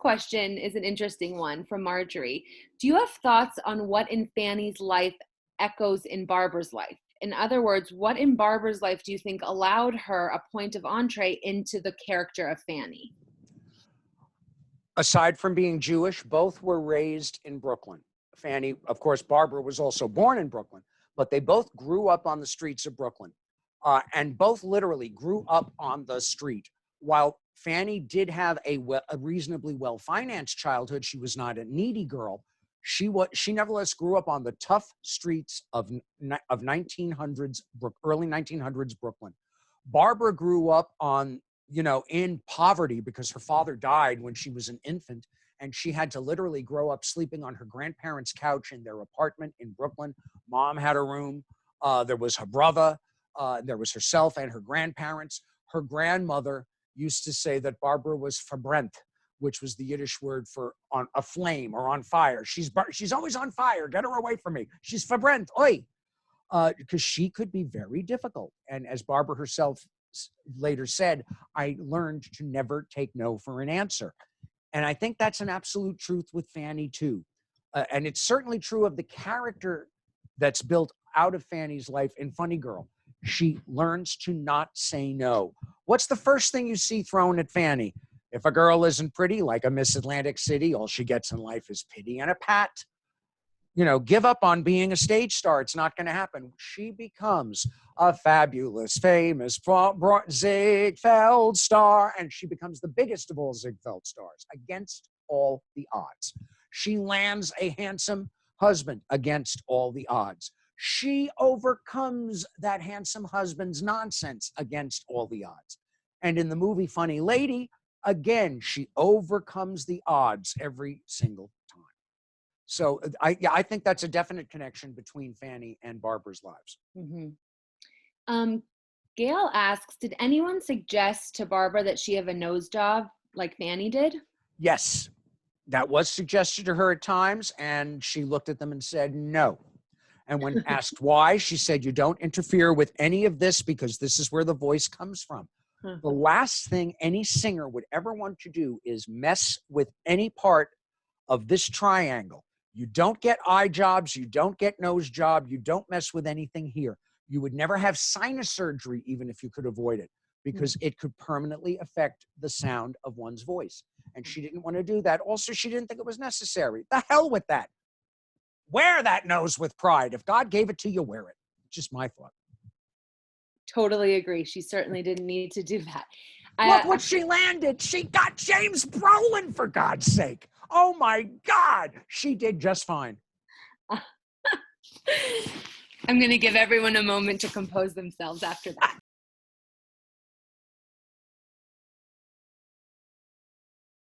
question is an interesting one from Marjorie. Do you have thoughts on what in Fanny's life echoes in Barbra's life? In other words, what in Barbra's life do you think allowed her a point of entree into the character of Fanny? Aside from being Jewish, both were raised in Brooklyn. Fanny, of course, Barbra was also born in Brooklyn, but they both grew up on the streets of Brooklyn, and both literally grew up on the street. While Fanny did have a reasonably well-financed childhood, she was not a needy girl. She nevertheless grew up on the tough streets of 1900s, early 1900s Brooklyn. Barbra grew up in poverty because her father died when she was an infant, and she had to literally grow up sleeping on her grandparents' couch in their apartment in Brooklyn. Mom had a room. There was her brother. There was herself and her grandparents. Her grandmother used to say that Barbra was verbrennt, which was the Yiddish word for on a flame or on fire. She's always on fire. Get her away from me. She's verbrennt. Oi. Because she could be very difficult. And as Barbra herself later said, I learned to never take no for an answer. And I think that's an absolute truth with Fanny too. And it's certainly true of the character that's built out of Fanny's life in Funny Girl. She learns to not say no. What's the first thing you see thrown at Fanny? If a girl isn't pretty, like a Miss Atlantic City, all she gets in life is pity and a pat. Give up on being a stage star. It's not going to happen. She becomes a fabulous, famous Ziegfeld star, and she becomes the biggest of all Ziegfeld stars against all the odds. She lands a handsome husband against all the odds. She overcomes that handsome husband's nonsense against all the odds. And in the movie Funny Lady, again, she overcomes the odds every single time. So I think that's a definite connection between Fanny and Barbra's lives. Mm-hmm. Gail asks, did anyone suggest to Barbra that she have a nose job like Fanny did? Yes, that was suggested to her at times, and she looked at them and said no. And when asked why, she said, you don't interfere with any of this because this is where the voice comes from. The last thing any singer would ever want to do is mess with any part of this triangle. You don't get eye jobs. You don't get nose job. You don't mess with anything here. You would never have sinus surgery, even if you could avoid it, because it could permanently affect the sound of one's voice. And she didn't want to do that. Also, she didn't think it was necessary. The hell with that. Wear that nose with pride. If God gave it to you, wear it. Just my thought. Totally agree. She certainly didn't need to do that. Look what she landed. She got James Brolin, for God's sake. Oh my God. She did just fine. I'm going to give everyone a moment to compose themselves after that.